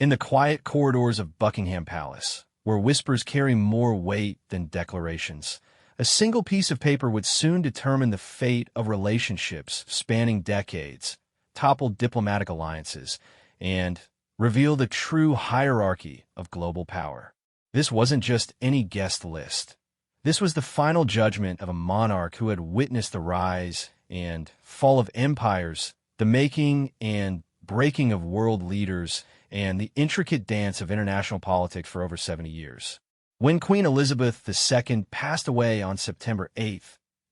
In the quiet corridors of Buckingham Palace, where whispers carry more weight than declarations, a single piece of paper would soon determine the fate of relationships spanning decades, topple diplomatic alliances, and reveal the true hierarchy of global power. This wasn't just any guest list. This was the final judgment of a monarch who had witnessed the rise and fall of empires, the making and breaking of world leaders, and the intricate dance of international politics for over 70 years. When Queen Elizabeth II passed away on September 8,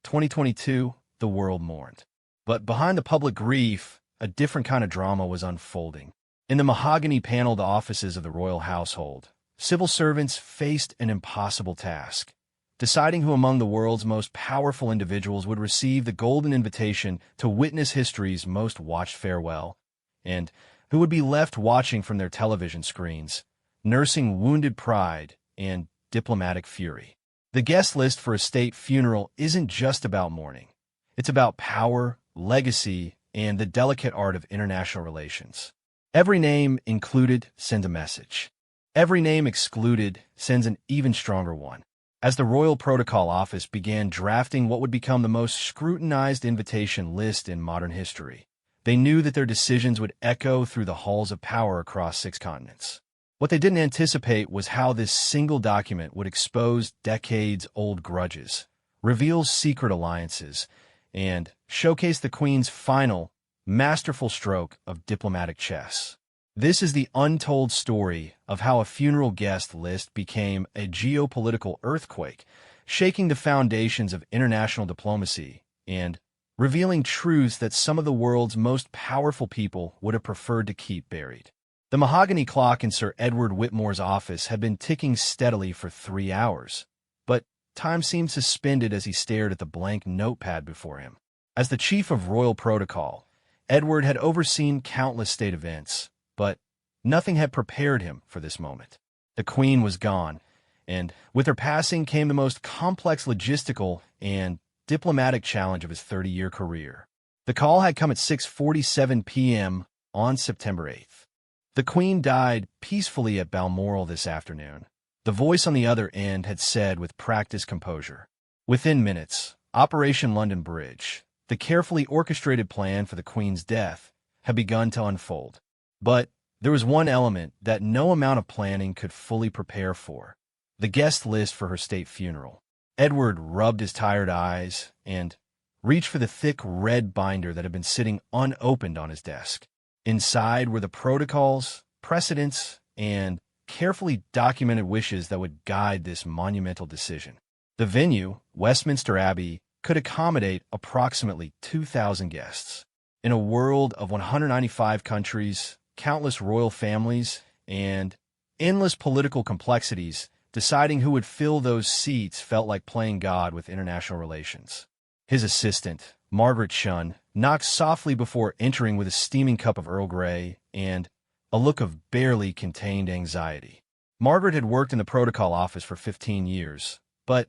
2022, the world mourned. But behind the public grief, a different kind of drama was unfolding. In the mahogany-paneled offices of the royal household, civil servants faced an impossible task: deciding who among the world's most powerful individuals would receive the golden invitation to witness history's most watched farewell, and who would be left watching from their television screens, nursing wounded pride and diplomatic fury. The guest list for a state funeral isn't just about mourning. It's about power, legacy, and the delicate art of international relations. Every name included sends a message. Every name excluded sends an even stronger one. As the Royal Protocol Office began drafting what would become the most scrutinized invitation list in modern history, they knew that their decisions would echo through the halls of power across 6 continents. What they didn't anticipate was how this single document would expose decades-old grudges, reveal secret alliances, and showcase the Queen's final, masterful stroke of diplomatic chess. This is the untold story of how a funeral guest list became a geopolitical earthquake, shaking the foundations of international diplomacy and revealing truths that some of the world's most powerful people would have preferred to keep buried. The mahogany clock in Sir Edward Whitmore's office had been ticking steadily for 3 hours, but time seemed suspended as he stared at the blank notepad before him. As the chief of royal protocol, Edward had overseen countless state events, but nothing had prepared him for this moment. The Queen was gone, and with her passing came the most complex logistical and diplomatic challenge of his 30-year career. The call had come at 6:47 p.m. on September 8th. The Queen died peacefully at Balmoral this afternoon. The voice on the other end had said with practiced composure. Within minutes, Operation London Bridge, the carefully orchestrated plan for the Queen's death, had begun to unfold. But there was one element that no amount of planning could fully prepare for: the guest list for her state funeral. Edward rubbed his tired eyes and reached for the thick red binder that had been sitting unopened on his desk. Inside were the protocols, precedents, and carefully documented wishes that would guide this monumental decision. The venue, Westminster Abbey, could accommodate approximately 2,000 guests. In a world of 195 countries, countless royal families, and endless political complexities, deciding who would fill those seats felt like playing God with international relations. His assistant, Margaret Shun, knocked softly before entering with a steaming cup of Earl Grey and a look of barely contained anxiety. Margaret had worked in the protocol office for 15 years, but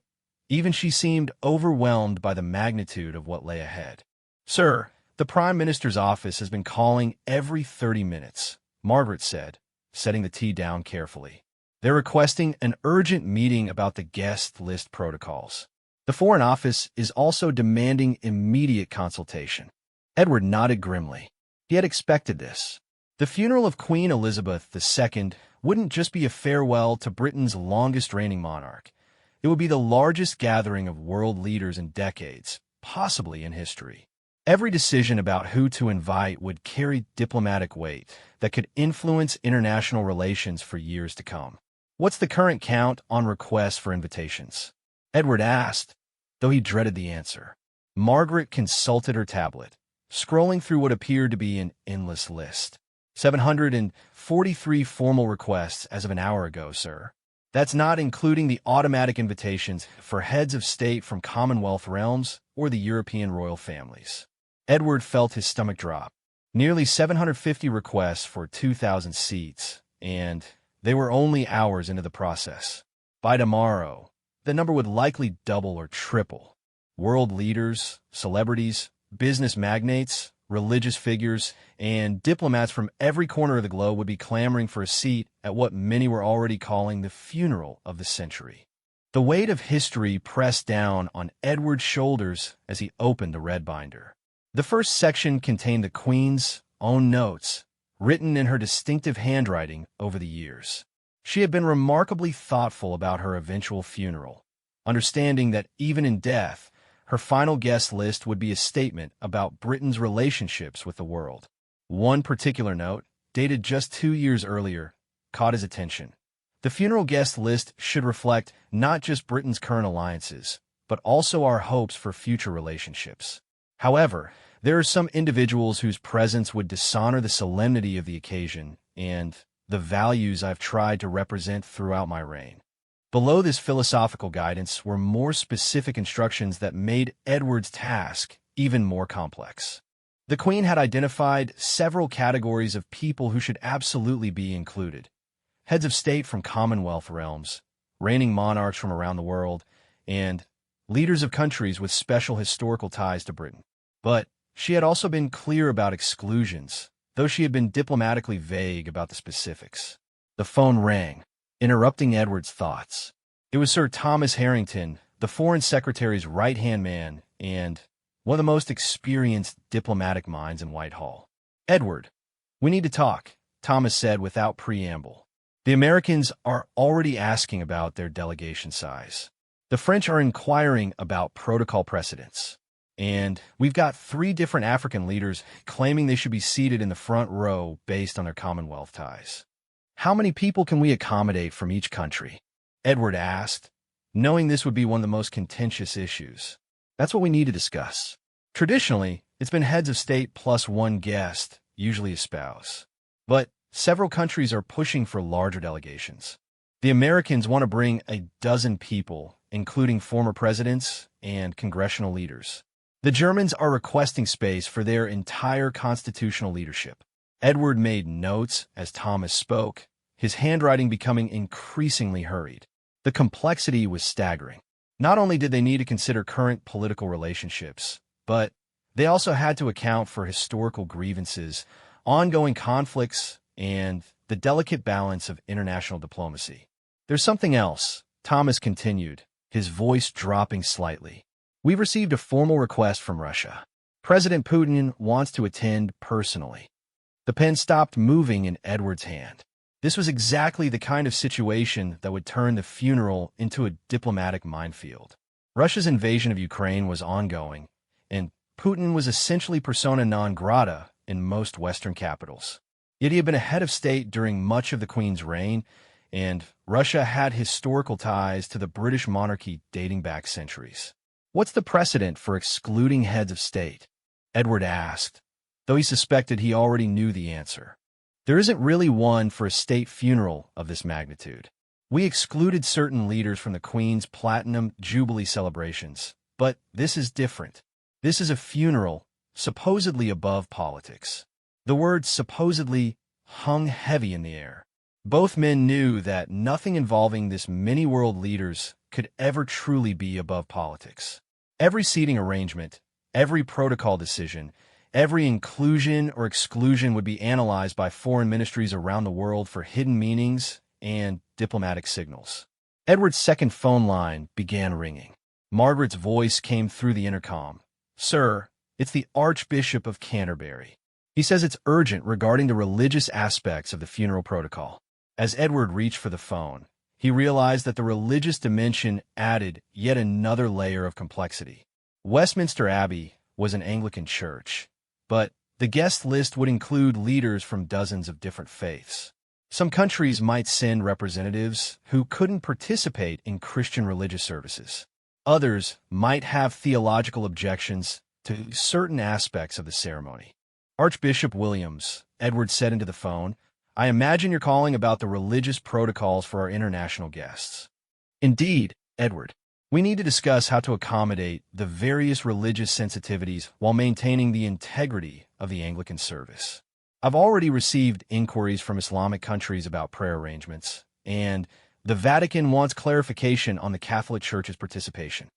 even she seemed overwhelmed by the magnitude of what lay ahead. "Sir, the Prime Minister's office has been calling every 30 minutes, Margaret said, setting the tea down carefully. They're requesting an urgent meeting about the guest list protocols. The Foreign Office is also demanding immediate consultation." Edward nodded grimly. He had expected this. The funeral of Queen Elizabeth II wouldn't just be a farewell to Britain's longest-reigning monarch. It would be the largest gathering of world leaders in decades, possibly in history. Every decision about who to invite would carry diplomatic weight that could influence international relations for years to come. "What's the current count on requests for invitations?" Edward asked, though he dreaded the answer. Margaret consulted her tablet, scrolling through what appeared to be an endless list. 743 formal requests as of an hour ago, sir. That's not including the automatic invitations for heads of state from Commonwealth realms or the European royal families. Edward felt his stomach drop. Nearly 750 requests for 2,000 seats, and they were only hours into the process. By tomorrow, the number would likely double or triple. World leaders, celebrities, business magnates, religious figures, and diplomats from every corner of the globe would be clamoring for a seat at what many were already calling the funeral of the century. The weight of history pressed down on Edward's shoulders as he opened the red binder. The first section contained the Queen's own notes, written in her distinctive handwriting over the years. She had been remarkably thoughtful about her eventual funeral, understanding that even in death, her final guest list would be a statement about Britain's relationships with the world. One particular note, dated just 2 years earlier, caught his attention. The funeral guest list should reflect not just Britain's current alliances, but also our hopes for future relationships. However, there are some individuals whose presence would dishonor the solemnity of the occasion and the values I've tried to represent throughout my reign. Below this philosophical guidance were more specific instructions that made Edward's task even more complex. The Queen had identified several categories of people who should absolutely be included: heads of state from Commonwealth realms, reigning monarchs from around the world, and leaders of countries with special historical ties to Britain. But she had also been clear about exclusions, though she had been diplomatically vague about the specifics. The phone rang, interrupting Edward's thoughts. It was Sir Thomas Harrington, the Foreign Secretary's right-hand man and one of the most experienced diplomatic minds in Whitehall. "Edward, we need to talk," Thomas said without preamble. "The Americans are already asking about their delegation size. The French are inquiring about protocol precedents. And we've got 3 different African leaders claiming they should be seated in the front row based on their Commonwealth ties. How many people can we accommodate from each country?" Edward asked, knowing this would be one of the most contentious issues. "That's what we need to discuss. Traditionally, it's been heads of state plus 1 guest, usually a spouse. But several countries are pushing for larger delegations. The Americans want to bring a dozen people, including former presidents and congressional leaders. The Germans are requesting space for their entire constitutional leadership." Edward made notes as Thomas spoke, his handwriting becoming increasingly hurried. The complexity was staggering. Not only did they need to consider current political relationships, but they also had to account for historical grievances, ongoing conflicts, and the delicate balance of international diplomacy. "There's something else," Thomas continued, his voice dropping slightly. "We've received a formal request from Russia. President Putin wants to attend personally." The pen stopped moving in Edward's hand. This was exactly the kind of situation that would turn the funeral into a diplomatic minefield. Russia's invasion of Ukraine was ongoing, and Putin was essentially persona non grata in most Western capitals. Yet he had been a head of state during much of the Queen's reign, and Russia had historical ties to the British monarchy dating back centuries. "What's the precedent for excluding heads of state?" Edward asked, though he suspected he already knew the answer. "There isn't really one for a state funeral of this magnitude. We excluded certain leaders from the Queen's Platinum Jubilee celebrations, but this is different. This is a funeral, supposedly above politics." The word supposedly hung heavy in the air. Both men knew that nothing involving this many world leaders could ever truly be above politics. Every seating arrangement, every protocol decision, every inclusion or exclusion would be analyzed by foreign ministries around the world for hidden meanings and diplomatic signals. Edward's second phone line began ringing. Margaret's voice came through the intercom. "Sir, it's the Archbishop of Canterbury. He says it's urgent regarding the religious aspects of the funeral protocol." As Edward reached for the phone, he realized that the religious dimension added yet another layer of complexity. Westminster Abbey was an Anglican church, but the guest list would include leaders from dozens of different faiths. Some countries might send representatives who couldn't participate in Christian religious services. Others might have theological objections to certain aspects of the ceremony. "Archbishop Williams," Edward said into the phone, "I imagine you're calling about the religious protocols for our international guests." "Indeed, Edward. We need to discuss how to accommodate the various religious sensitivities while maintaining the integrity of the Anglican service. I've already received inquiries from Islamic countries about prayer arrangements, and the Vatican wants clarification on the Catholic Church's participation."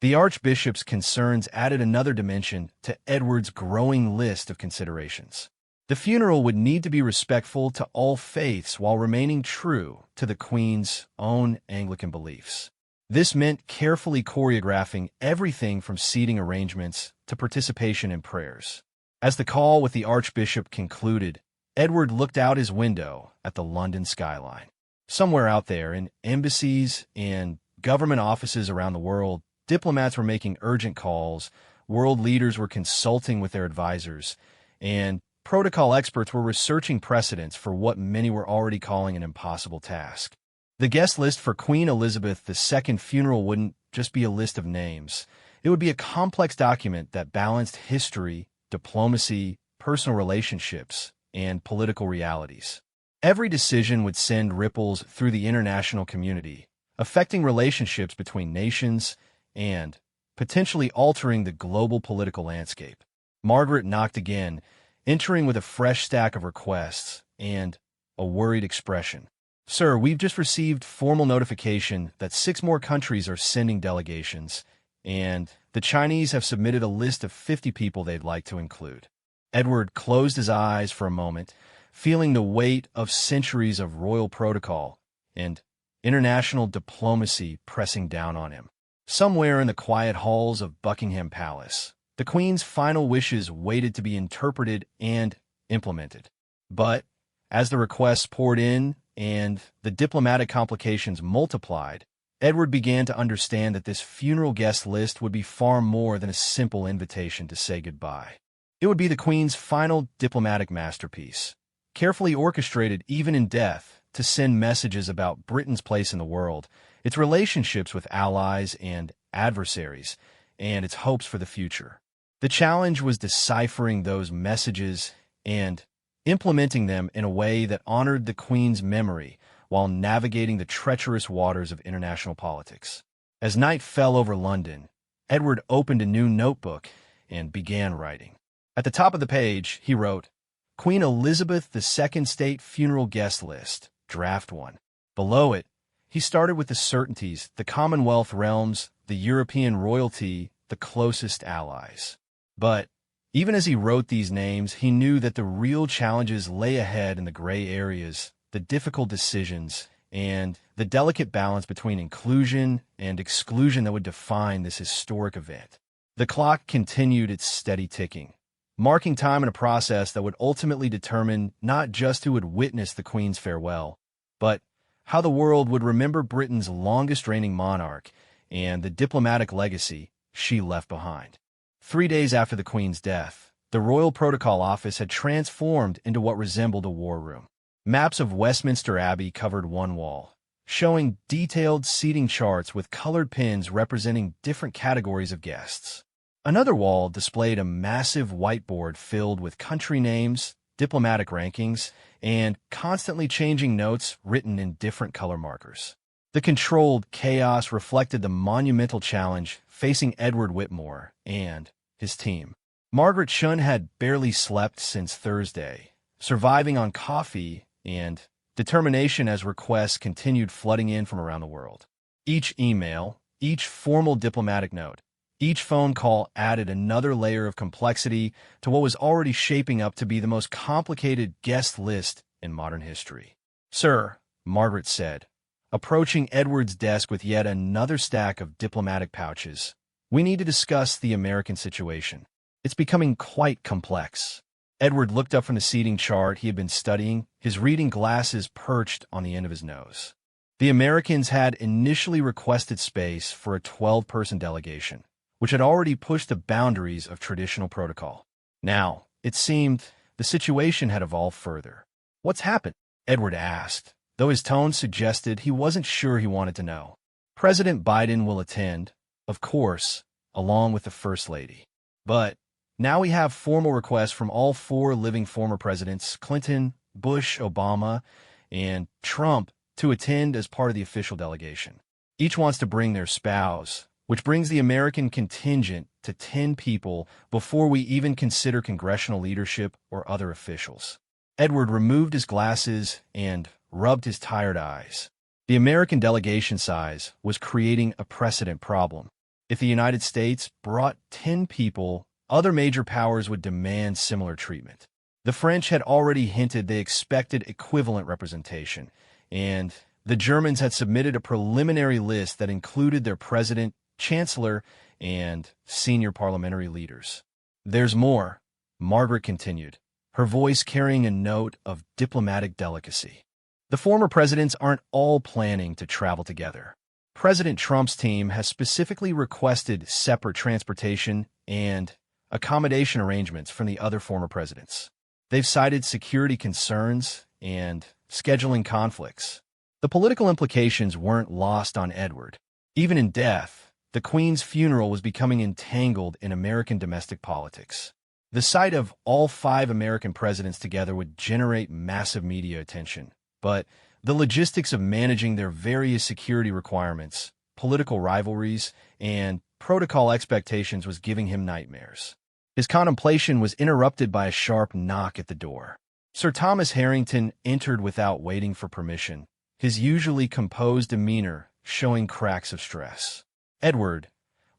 The Archbishop's concerns added another dimension to Edward's growing list of considerations. The funeral would need to be respectful to all faiths while remaining true to the Queen's own Anglican beliefs. This meant carefully choreographing everything from seating arrangements to participation in prayers. As the call with the Archbishop concluded, Edward looked out his window at the London skyline. Somewhere out there, in embassies and government offices around the world, diplomats were making urgent calls, world leaders were consulting with their advisors, and protocol experts were researching precedents for what many were already calling an impossible task. The guest list for Queen Elizabeth II's funeral wouldn't just be a list of names. It would be a complex document that balanced history, diplomacy, personal relationships, and political realities. Every decision would send ripples through the international community, affecting relationships between nations and potentially altering the global political landscape. Margaret knocked again, entering with a fresh stack of requests and a worried expression. "Sir, we've just received formal notification that 6 more countries are sending delegations, and the Chinese have submitted a list of 50 people they'd like to include." Edward closed his eyes for a moment, feeling the weight of centuries of royal protocol and international diplomacy pressing down on him. Somewhere in the quiet halls of Buckingham Palace, the Queen's final wishes waited to be interpreted and implemented. But as the requests poured in and the diplomatic complications multiplied, Edward began to understand that this funeral guest list would be far more than a simple invitation to say goodbye. It would be the Queen's final diplomatic masterpiece, carefully orchestrated even in death to send messages about Britain's place in the world, its relationships with allies and adversaries, and its hopes for the future. The challenge was deciphering those messages and implementing them in a way that honored the Queen's memory while navigating the treacherous waters of international politics. As night fell over London, Edward opened a new notebook and began writing. At the top of the page, he wrote, "Queen Elizabeth II State Funeral Guest List, Draft 1. Below it, he started with the certainties, the Commonwealth realms, the European royalty, the closest allies. But even as he wrote these names, he knew that the real challenges lay ahead in the gray areas, the difficult decisions, and the delicate balance between inclusion and exclusion that would define this historic event. The clock continued its steady ticking, marking time in a process that would ultimately determine not just who would witness the Queen's farewell, but how the world would remember Britain's longest-reigning monarch and the diplomatic legacy she left behind. 3 days after the Queen's death, the Royal Protocol Office had transformed into what resembled a war room. Maps of Westminster Abbey covered one wall, showing detailed seating charts with colored pins representing different categories of guests. Another wall displayed a massive whiteboard filled with country names, diplomatic rankings, and constantly changing notes written in different color markers. The controlled chaos reflected the monumental challenge facing Edward Whitmore and his team. Margaret Shun had barely slept since Thursday, surviving on coffee and determination as requests continued flooding in from around the world. Each email, each formal diplomatic note, each phone call added another layer of complexity to what was already shaping up to be the most complicated guest list in modern history. "Sir," Margaret said, approaching Edward's desk with yet another stack of diplomatic pouches, "we need to discuss the American situation. It's becoming quite complex." Edward looked up from the seating chart he had been studying, his reading glasses perched on the end of his nose. The Americans had initially requested space for a 12-person delegation, which had already pushed the boundaries of traditional protocol. Now, it seemed, the situation had evolved further. "What's happened?" Edward asked, though his tone suggested he wasn't sure he wanted to know. "President Biden will attend, of course, along with the First Lady. But now we have formal requests from all 4 living former presidents, Clinton, Bush, Obama, and Trump, to attend as part of the official delegation. Each wants to bring their spouse, which brings the American contingent to 10 people before we even consider congressional leadership or other officials." Edward removed his glasses and rubbed his tired eyes. The American delegation size was creating a precedent problem. If the United States brought 10 people, other major powers would demand similar treatment. The French had already hinted they expected equivalent representation, and the Germans had submitted a preliminary list that included their president, chancellor, and senior parliamentary leaders. There's more, Margaret continued, her voice carrying a note of diplomatic delicacy. The former presidents aren't all planning to travel together. President Trump's team has specifically requested separate transportation and accommodation arrangements from the other former presidents. They've cited security concerns and scheduling conflicts. The political implications weren't lost on Edward. Even in death, the Queen's funeral was becoming entangled in American domestic politics. The sight of all 5 American presidents together would generate massive media attention, but the logistics of managing their various security requirements, political rivalries, and protocol expectations was giving him nightmares. His contemplation was interrupted by a sharp knock at the door. Sir Thomas Harrington entered without waiting for permission, his usually composed demeanor showing cracks of stress. "Edward,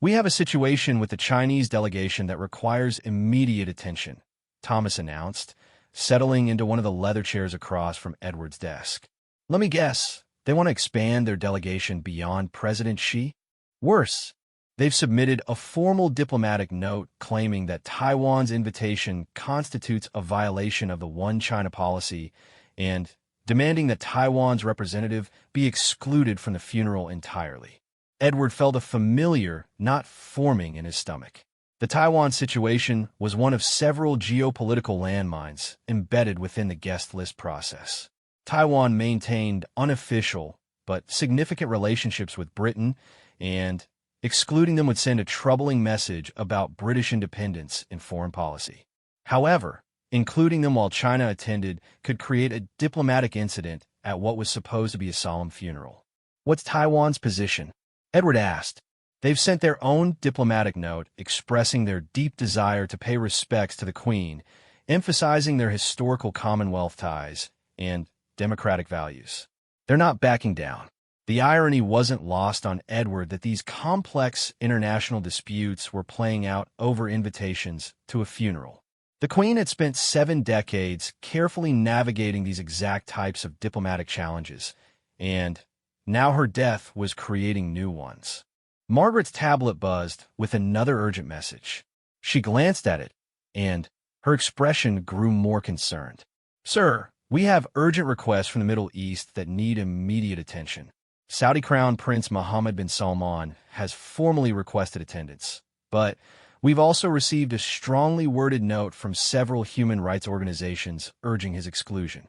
we have a situation with the Chinese delegation that requires immediate attention," Thomas announced, settling into one of the leather chairs across from Edward's desk. "Let me guess, they want to expand their delegation beyond President Xi? Worse, they've submitted a formal diplomatic note claiming that Taiwan's invitation constitutes a violation of the One China policy and demanding that Taiwan's representative be excluded from the funeral entirely." Edward felt a familiar knot forming in his stomach. The Taiwan situation was one of several geopolitical landmines embedded within the guest list process. Taiwan maintained unofficial but significant relationships with Britain, and excluding them would send a troubling message about British independence in foreign policy. However, including them while China attended could create a diplomatic incident at what was supposed to be a solemn funeral. "What's Taiwan's position?" Edward asked. "They've sent their own diplomatic note expressing their deep desire to pay respects to the Queen, emphasizing their historical Commonwealth ties and democratic values. They're not backing down." The irony wasn't lost on Edward that these complex international disputes were playing out over invitations to a funeral. The Queen had spent 7 decades carefully navigating these exact types of diplomatic challenges, and now her death was creating new ones. Margaret's tablet buzzed with another urgent message. She glanced at it, and her expression grew more concerned. "Sir, we have urgent requests from the Middle East that need immediate attention. Saudi Crown Prince Mohammed bin Salman has formally requested attendance, but we've also received a strongly worded note from several human rights organizations urging his exclusion."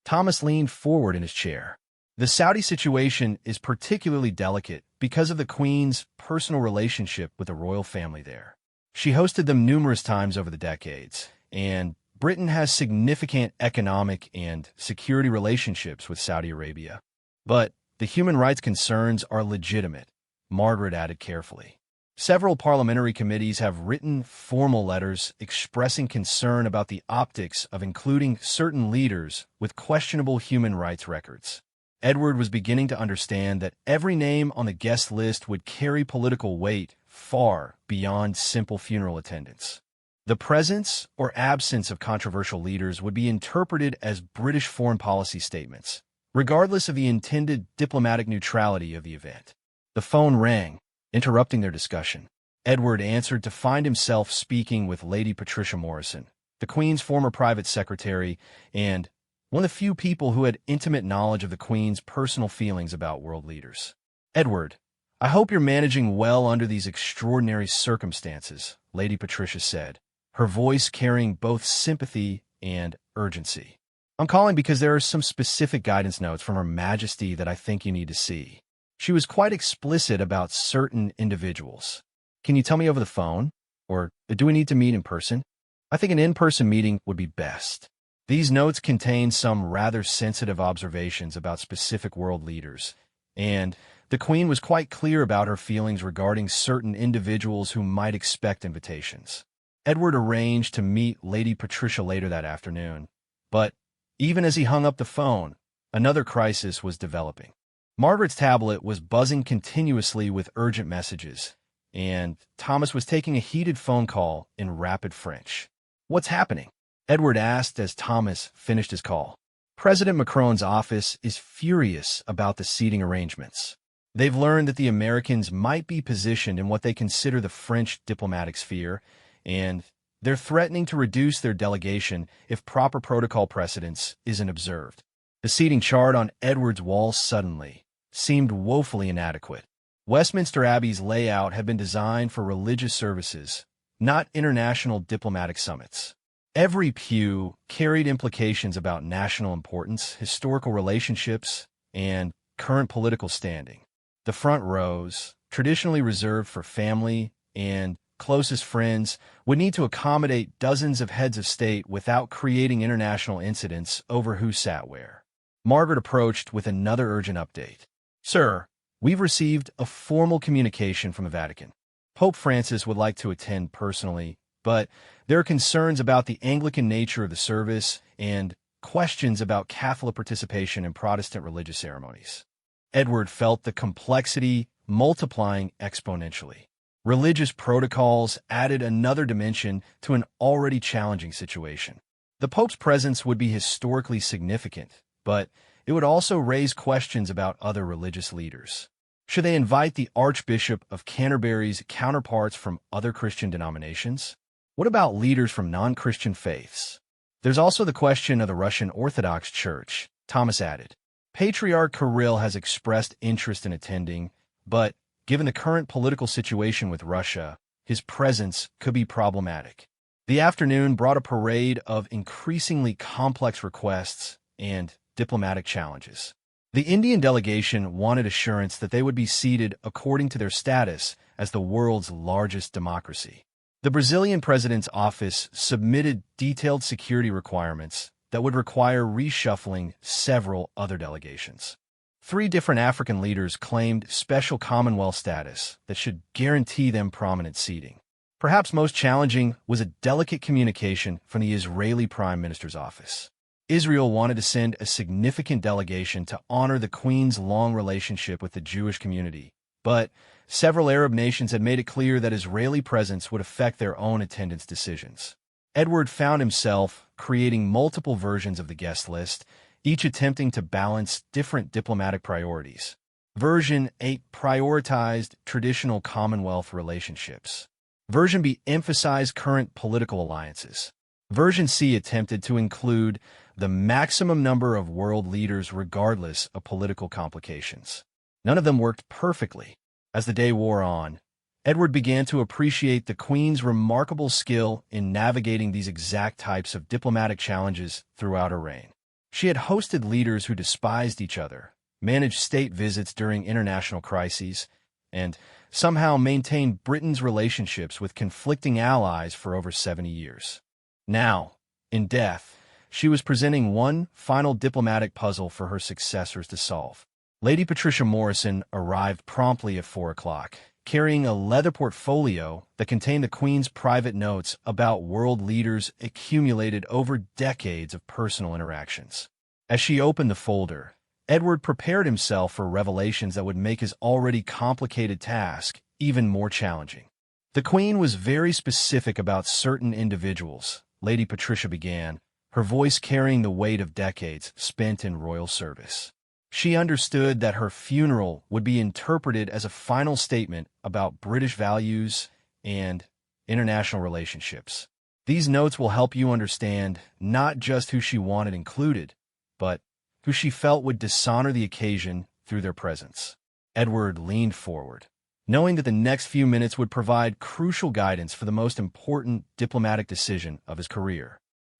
Thomas leaned forward in his chair. The Saudi situation is particularly delicate because of the Queen's personal relationship with the royal family there. She hosted them numerous times over the decades, and Britain has significant economic and security relationships with Saudi Arabia. But the human rights concerns are legitimate, Margaret added carefully. Several parliamentary committees have written formal letters expressing concern about the optics of including certain leaders with questionable human rights records. Edward was beginning to understand that every name on the guest list would carry political weight far beyond simple funeral attendance. The presence or absence of controversial leaders would be interpreted as British foreign policy statements, regardless of the intended diplomatic neutrality of the event. The phone rang, interrupting their discussion. Edward answered to find himself speaking with Lady Patricia Morrison, the Queen's former private secretary and one of the few people who had intimate knowledge of the Queen's personal feelings about world leaders. "Edward, I hope you're managing well under these extraordinary circumstances," Lady Patricia said, her voice carrying both sympathy and urgency. "I'm calling because there are some specific guidance notes from Her Majesty that I think you need to see. She was quite explicit about certain individuals. Can you tell me over the phone? Or do we need to meet in person? I think an in-person meeting would be best." These notes contain some rather sensitive observations about specific world leaders, and the Queen was quite clear about her feelings regarding certain individuals who might expect invitations. Edward arranged to meet Lady Patricia later that afternoon, but even as he hung up the phone, another crisis was developing. Margaret's tablet was buzzing continuously with urgent messages, and Thomas was taking a heated phone call in rapid French. "What's happening?" Edward asked as Thomas finished his call. "President Macron's office is furious about the seating arrangements. They've learned that the Americans might be positioned in what they consider the French diplomatic sphere, and they're threatening to reduce their delegation if proper protocol precedence isn't observed." The seating chart on Edward's wall suddenly seemed woefully inadequate. Westminster Abbey's layout had been designed for religious services, not international diplomatic summits. Every pew carried implications about national importance, historical relationships, and current political standing. The front rows, traditionally reserved for family and closest friends, would need to accommodate dozens of heads of state without creating international incidents over who sat where. Margaret approached with another urgent update. "Sir, we've received a formal communication from the Vatican. Pope Francis would like to attend personally, but there are concerns about the Anglican nature of the service and questions about Catholic participation in Protestant religious ceremonies." Edward felt the complexity multiplying exponentially. Religious protocols added another dimension to an already challenging situation. The Pope's presence would be historically significant, but it would also raise questions about other religious leaders. Should they invite the Archbishop of Canterbury's counterparts from other Christian denominations? What about leaders from non-Christian faiths? There's also the question of the Russian Orthodox Church, Thomas added. Patriarch Kirill has expressed interest in attending, but given the current political situation with Russia, his presence could be problematic. The afternoon brought a parade of increasingly complex requests and diplomatic challenges. The Indian delegation wanted assurance that they would be seated according to their status as the world's largest democracy. The Brazilian president's office submitted detailed security requirements that would require reshuffling several other delegations. 3 different African leaders claimed special Commonwealth status that should guarantee them prominent seating. Perhaps most challenging was a delicate communication from the Israeli Prime Minister's office. Israel wanted to send a significant delegation to honor the Queen's long relationship with the Jewish community, but several Arab nations had made it clear that Israeli presence would affect their own attendance decisions. Edward found himself creating multiple versions of the guest list, each attempting to balance different diplomatic priorities. Version 8 prioritized traditional Commonwealth relationships. Version B emphasized current political alliances. Version C attempted to include the maximum number of world leaders regardless of political complications. None of them worked perfectly. As the day wore on, Edward began to appreciate the Queen's remarkable skill in navigating these exact types of diplomatic challenges throughout her reign. She had hosted leaders who despised each other, managed state visits during international crises, and somehow maintained Britain's relationships with conflicting allies for over 70 years. Now, in death, she was presenting one final diplomatic puzzle for her successors to solve. Lady Patricia Morrison arrived promptly at 4 o'clock, carrying a leather portfolio that contained the Queen's private notes about world leaders accumulated over decades of personal interactions. As she opened the folder, Edward prepared himself for revelations that would make his already complicated task even more challenging. The Queen was very specific about certain individuals, Lady Patricia began, her voice carrying the weight of decades spent in royal service. She understood that her funeral would be interpreted as a final statement about British values and international relationships. These notes will help you understand not just who she wanted included, but who she felt would dishonor the occasion through their presence. Edward leaned forward, knowing that the next few minutes would provide crucial guidance for the most important diplomatic decision of his career.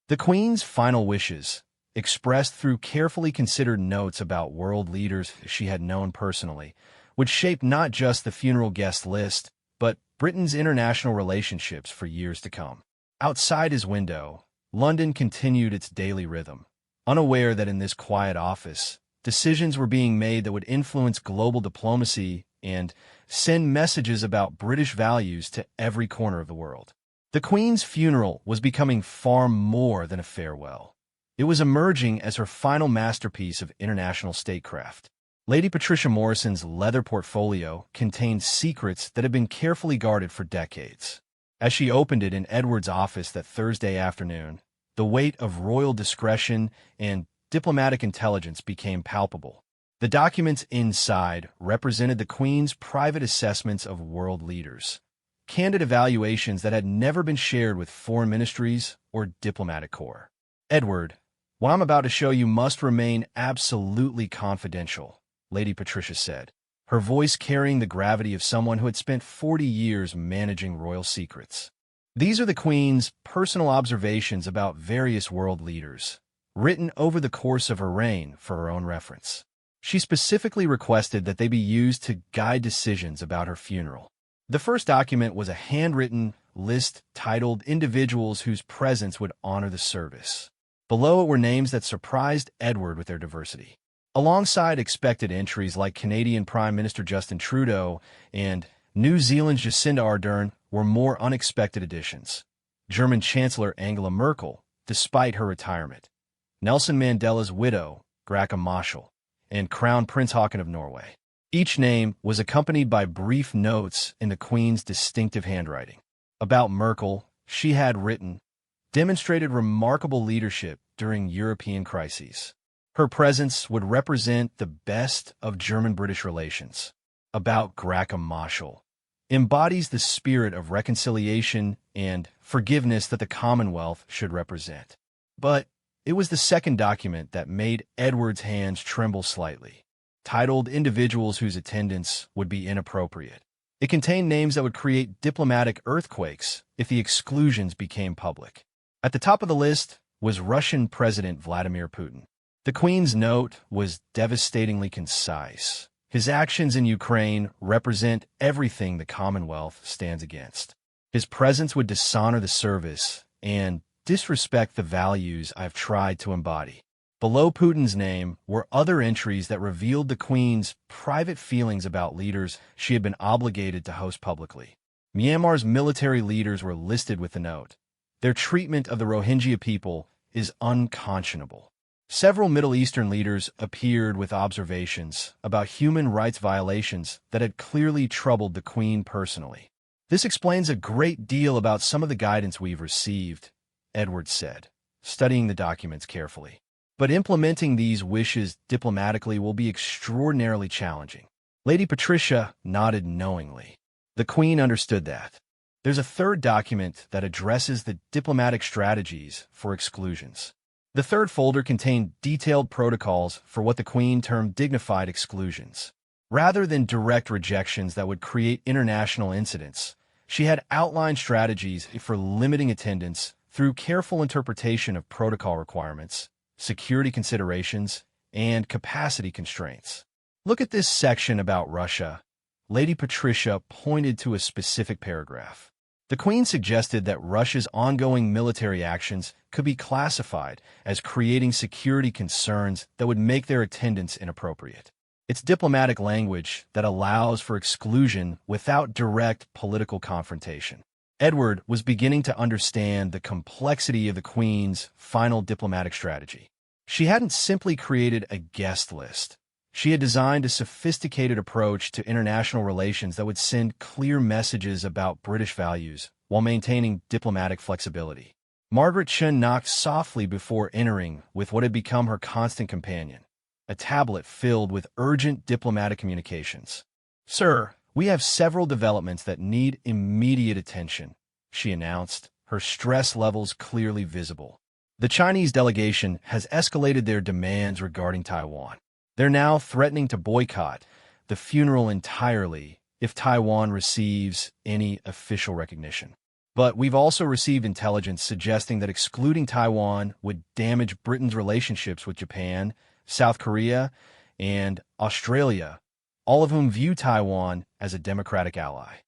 The Queen's final wishes, expressed through carefully considered notes about world leaders she had known personally, would shape not just the funeral guest list, but Britain's international relationships for years to come. Outside his window, London continued its daily rhythm, unaware that in this quiet office, decisions were being made that would influence global diplomacy and send messages about British values to every corner of the world. The Queen's funeral was becoming far more than a farewell. It was emerging as her final masterpiece of international statecraft. Lady Patricia Morrison's leather portfolio contained secrets that had been carefully guarded for decades. As she opened it in Edward's office that Thursday afternoon, the weight of royal discretion and diplomatic intelligence became palpable. The documents inside represented the Queen's private assessments of world leaders, candid evaluations that had never been shared with foreign ministries or diplomatic corps. Edward, what I'm about to show you must remain absolutely confidential, Lady Patricia said, her voice carrying the gravity of someone who had spent 40 years managing royal secrets. These are the Queen's personal observations about various world leaders, written over the course of her reign for her own reference. She specifically requested that they be used to guide decisions about her funeral. The first document was a handwritten list titled Individuals Whose Presence Would Honor the Service. Below it were names that surprised Edward with their diversity. Alongside expected entries like Canadian Prime Minister Justin Trudeau and New Zealand's Jacinda Ardern were more unexpected additions. German Chancellor Angela Merkel, despite her retirement. Nelson Mandela's widow, Graca Machel, and Crown Prince Haakon of Norway. Each name was accompanied by brief notes in the Queen's distinctive handwriting. About Merkel, she had written, demonstrated remarkable leadership during European crises. Her presence would represent the best of German-British relations. About Graca Machel, embodies the spirit of reconciliation and forgiveness that the Commonwealth should represent. But it was the second document that made Edward's hands tremble slightly, titled Individuals Whose Attendance Would Be Inappropriate. It contained names that would create diplomatic earthquakes if the exclusions became public. At the top of the list was Russian President Vladimir Putin. The Queen's note was devastatingly concise. His actions in Ukraine represent everything the Commonwealth stands against. His presence would dishonor the service and disrespect the values I've tried to embody. Below Putin's name were other entries that revealed the Queen's private feelings about leaders she had been obligated to host publicly. Myanmar's military leaders were listed with the note. Their treatment of the Rohingya people is unconscionable. Several Middle Eastern leaders appeared with observations about human rights violations that had clearly troubled the Queen personally. This explains a great deal about some of the guidance we've received, Edward said, studying the documents carefully. But implementing these wishes diplomatically will be extraordinarily challenging. Lady Patricia nodded knowingly. The Queen understood that. There's a third document that addresses the diplomatic strategies for exclusions. The third folder contained detailed protocols for what the Queen termed dignified exclusions. Rather than direct rejections that would create international incidents, she had outlined strategies for limiting attendance through careful interpretation of protocol requirements, security considerations, and capacity constraints. Look at this section about Russia. Lady Patricia pointed to a specific paragraph. The Queen suggested that Russia's ongoing military actions could be classified as creating security concerns that would make their attendance inappropriate. It's diplomatic language that allows for exclusion without direct political confrontation. Edward was beginning to understand the complexity of the Queen's final diplomatic strategy. She hadn't simply created a guest list. She had designed a sophisticated approach to international relations that would send clear messages about British values while maintaining diplomatic flexibility. Margaret Chen knocked softly before entering with what had become her constant companion, a tablet filled with urgent diplomatic communications. "Sir, we have several developments that need immediate attention," she announced, her stress levels clearly visible. The Chinese delegation has escalated their demands regarding Taiwan. They're now threatening to boycott the funeral entirely if Taiwan receives any official recognition. But we've also received intelligence suggesting that excluding Taiwan would damage Britain's relationships with Japan, South Korea, and Australia, all of whom view Taiwan as a democratic ally.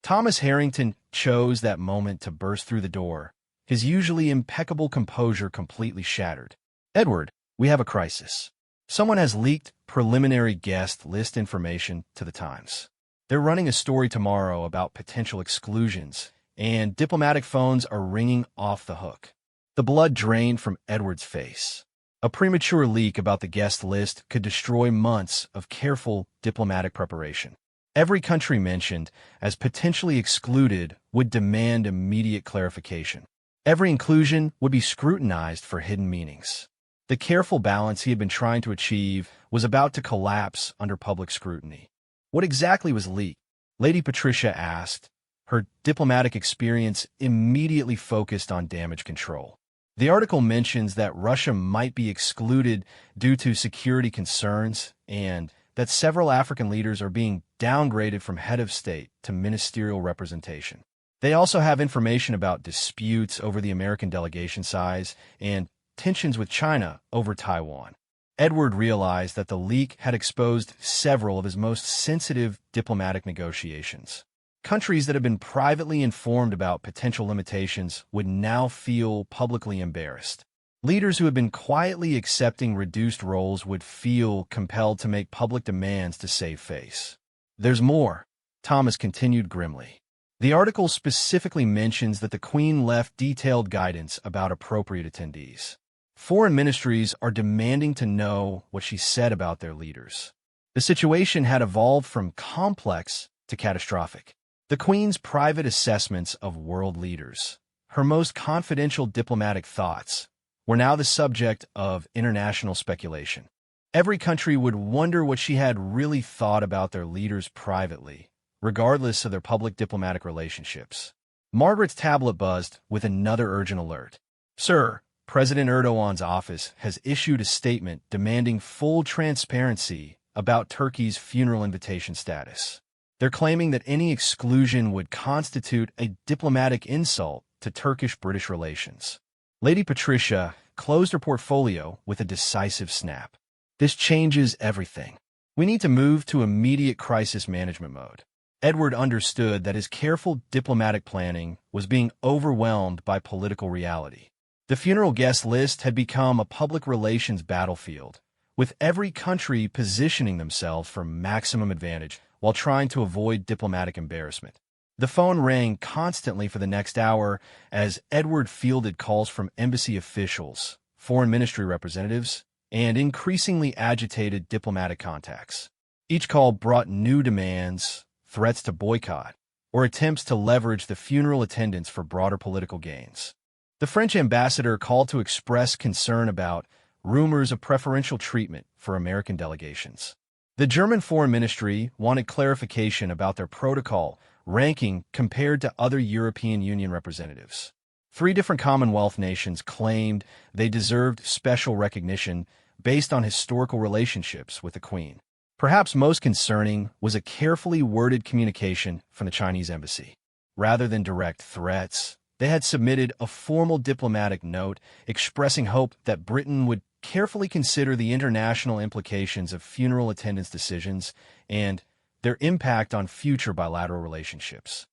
Thomas Harrington chose that moment to burst through the door, his usually impeccable composure completely shattered. "Edward, we have a crisis. Someone has leaked preliminary guest list information to the Times. They're running a story tomorrow about potential exclusions, and diplomatic phones are ringing off the hook." The blood drained from Edward's face. A premature leak about the guest list could destroy months of careful diplomatic preparation. Every country mentioned as potentially excluded would demand immediate clarification. Every inclusion would be scrutinized for hidden meanings. The careful balance he had been trying to achieve was about to collapse under public scrutiny. What exactly was leaked? Lady Patricia asked, her diplomatic experience immediately focused on damage control. The article mentions that Russia might be excluded due to security concerns and that several African leaders are being downgraded from head of state to ministerial representation. They also have information about disputes over the American delegation size and tensions with China over Taiwan. Edward realized that the leak had exposed several of his most sensitive diplomatic negotiations. Countries that had been privately informed about potential limitations would now feel publicly embarrassed. Leaders who had been quietly accepting reduced roles would feel compelled to make public demands to save face. There's more, Thomas continued grimly. The article specifically mentions that the Queen left detailed guidance about appropriate attendees. Foreign ministries are demanding to know what she said about their leaders. The situation had evolved from complex to catastrophic. The Queen's private assessments of world leaders, her most confidential diplomatic thoughts, were now the subject of international speculation. Every country would wonder what she had really thought about their leaders privately, regardless of their public diplomatic relationships. Margaret's tablet buzzed with another urgent alert. Sir, President Erdogan's office has issued a statement demanding full transparency about Turkey's funeral invitation status. They're claiming that any exclusion would constitute a diplomatic insult to Turkish-British relations. Lady Patricia closed her portfolio with a decisive snap. This changes everything. We need to move to immediate crisis management mode. Edward understood that his careful diplomatic planning was being overwhelmed by political reality. The funeral guest list had become a public relations battlefield, with every country positioning themselves for maximum advantage while trying to avoid diplomatic embarrassment. The phone rang constantly for the next hour as Edward fielded calls from embassy officials, foreign ministry representatives, and increasingly agitated diplomatic contacts. Each call brought new demands, threats to boycott, or attempts to leverage the funeral attendance for broader political gains. The French ambassador called to express concern about rumors of preferential treatment for American delegations. The German Foreign Ministry wanted clarification about their protocol ranking compared to other European Union representatives. 3 different Commonwealth nations claimed they deserved special recognition based on historical relationships with the Queen. Perhaps most concerning was a carefully worded communication from the Chinese embassy. Rather than direct threats, they had submitted a formal diplomatic note expressing hope that Britain would carefully consider the international implications of funeral attendance decisions and their impact on future bilateral relationships.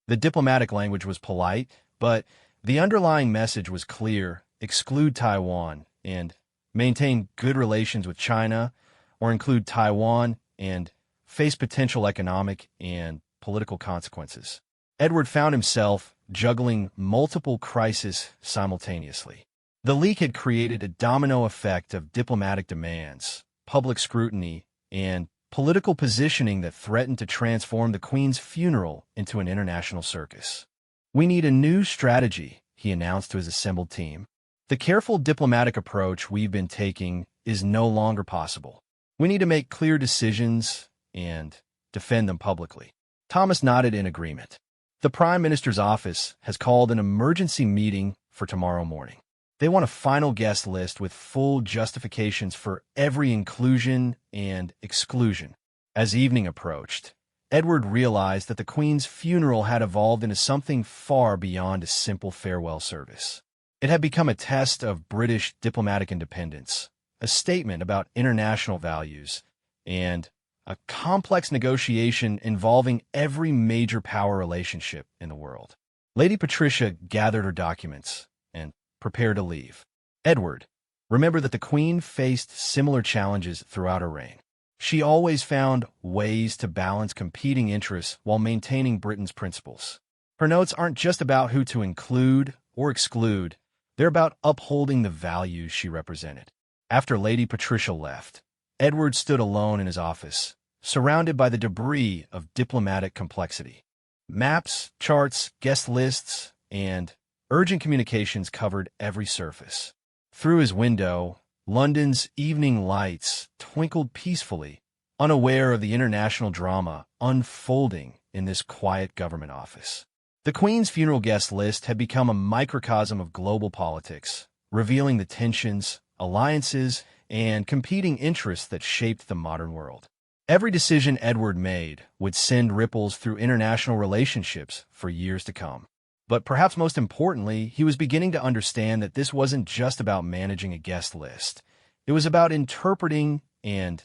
The diplomatic language was polite, but the underlying message was clear: exclude Taiwan and maintain good relations with China, or include Taiwan and face potential economic and political consequences. Edward found himself juggling multiple crises simultaneously. The leak had created a domino effect of diplomatic demands, public scrutiny, and political positioning that threatened to transform the Queen's funeral into an international circus. "We need a new strategy," he announced to his assembled team. "The careful diplomatic approach we've been taking is no longer possible. We need to make clear decisions and defend them publicly." Thomas nodded in agreement. The Prime Minister's office has called an emergency meeting for tomorrow morning. They want a final guest list with full justifications for every inclusion and exclusion. As evening approached, Edward realized that the Queen's funeral had evolved into something far beyond a simple farewell service. It had become a test of British diplomatic independence, a statement about international values, and a complex negotiation involving every major power relationship in the world. Lady Patricia gathered her documents and prepared to leave. Edward, remember that the Queen faced similar challenges throughout her reign. She always found ways to balance competing interests while maintaining Britain's principles. Her notes aren't just about who to include or exclude, they're about upholding the values she represented. After Lady Patricia left, Edward stood alone in his office, surrounded by the debris of diplomatic complexity. Maps, charts, guest lists, and urgent communications covered every surface. Through his window, London's evening lights twinkled peacefully, unaware of the international drama unfolding in this quiet government office. The Queen's funeral guest list had become a microcosm of global politics, revealing the tensions, alliances, and competing interests that shaped the modern world. Every decision Edward made would send ripples through international relationships for years to come. But perhaps most importantly, he was beginning to understand that this wasn't just about managing a guest list. It was about interpreting and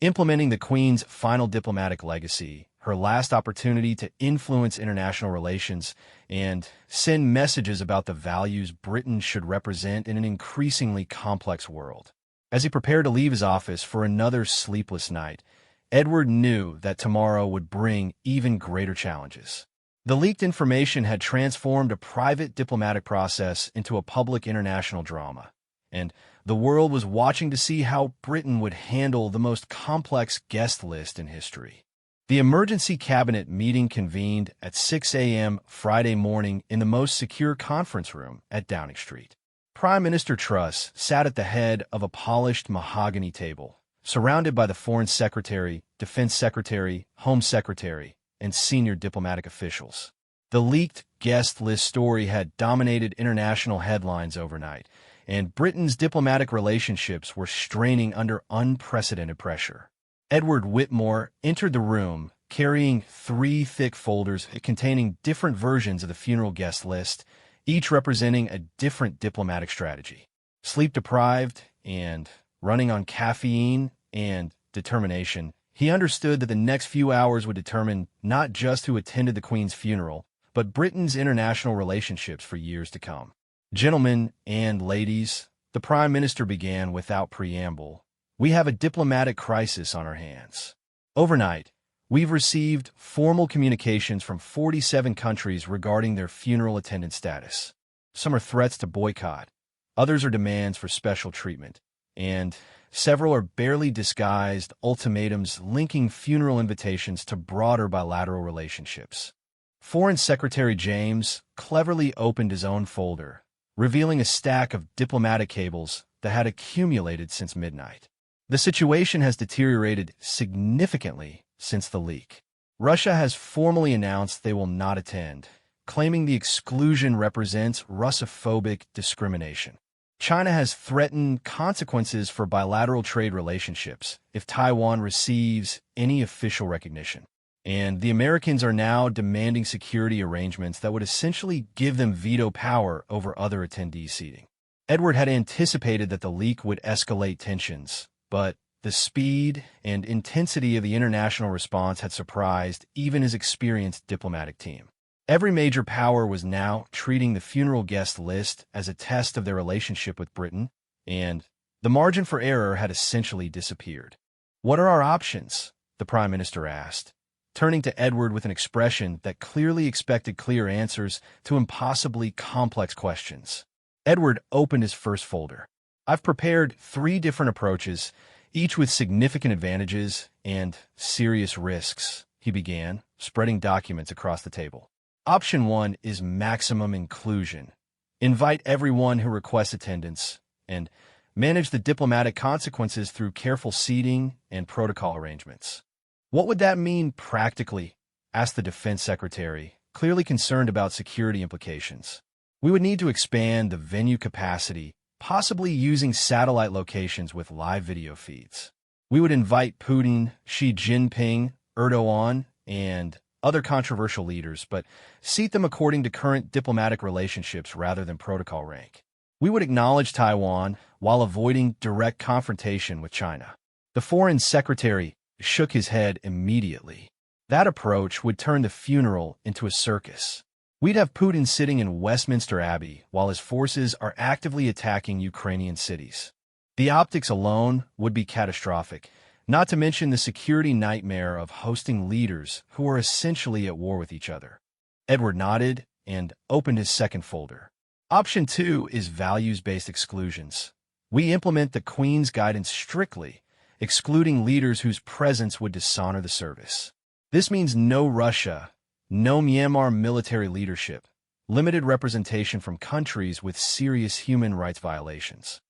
implementing the Queen's final diplomatic legacy, her last opportunity to influence international relations and send messages about the values Britain should represent in an increasingly complex world. As he prepared to leave his office for another sleepless night, Edward knew that tomorrow would bring even greater challenges. The leaked information had transformed a private diplomatic process into a public international drama, and the world was watching to see how Britain would handle the most complex guest list in history. The emergency cabinet meeting convened at 6 a.m. Friday morning in the most secure conference room at Downing Street. Prime Minister Truss sat at the head of a polished mahogany table, surrounded by the Foreign Secretary, Defense Secretary, Home Secretary, and senior diplomatic officials. The leaked guest list story had dominated international headlines overnight, and Britain's diplomatic relationships were straining under unprecedented pressure. Edward Whitmore entered the room, carrying 3 thick folders containing different versions of the funeral guest list, each representing a different diplomatic strategy. Sleep-deprived and running on caffeine and determination, he understood that the next few hours would determine not just who attended the Queen's funeral, but Britain's international relationships for years to come. Gentlemen and ladies, the Prime Minister began without preamble. We have a diplomatic crisis on our hands. Overnight, we've received formal communications from 47 countries regarding their funeral attendance status. Some are threats to boycott, others are demands for special treatment, and several are barely disguised ultimatums linking funeral invitations to broader bilateral relationships. Foreign Secretary James cleverly opened his own folder, revealing a stack of diplomatic cables that had accumulated since midnight. The situation has deteriorated significantly since the leak. Russia has formally announced they will not attend, claiming the exclusion represents Russophobic discrimination. China has threatened consequences for bilateral trade relationships if Taiwan receives any official recognition. And the Americans are now demanding security arrangements that would essentially give them veto power over other attendees' seating. Edward had anticipated that the leak would escalate tensions, but the speed and intensity of the international response had surprised even his experienced diplomatic team. Every major power was now treating the funeral guest list as a test of their relationship with Britain, and the margin for error had essentially disappeared. "What are our options?" the Prime Minister asked, turning to Edward with an expression that clearly expected clear answers to impossibly complex questions. Edward opened his first folder. "I've prepared 3 different approaches, each with significant advantages and serious risks," he began, spreading documents across the table. Option 1 is maximum inclusion. Invite everyone who requests attendance, and manage the diplomatic consequences through careful seating and protocol arrangements. "What would that mean practically?" asked the Defense Secretary, clearly concerned about security implications. "We would need to expand the venue capacity, possibly using satellite locations with live video feeds. We would invite Putin, Xi Jinping, Erdogan, and other controversial leaders, but seat them according to current diplomatic relationships rather than protocol rank. We would acknowledge Taiwan while avoiding direct confrontation with China." The Foreign Secretary shook his head immediately. That approach would turn the funeral into a circus. We'd have Putin sitting in Westminster Abbey while his forces are actively attacking Ukrainian cities. The optics alone would be catastrophic, not to mention the security nightmare of hosting leaders who are essentially at war with each other. Edward nodded and opened his second folder. Option 2 is values-based exclusions. We implement the Queen's guidance strictly, excluding leaders whose presence would dishonor the service. This means no Russia, no Myanmar military leadership, limited representation from countries with serious human rights violations.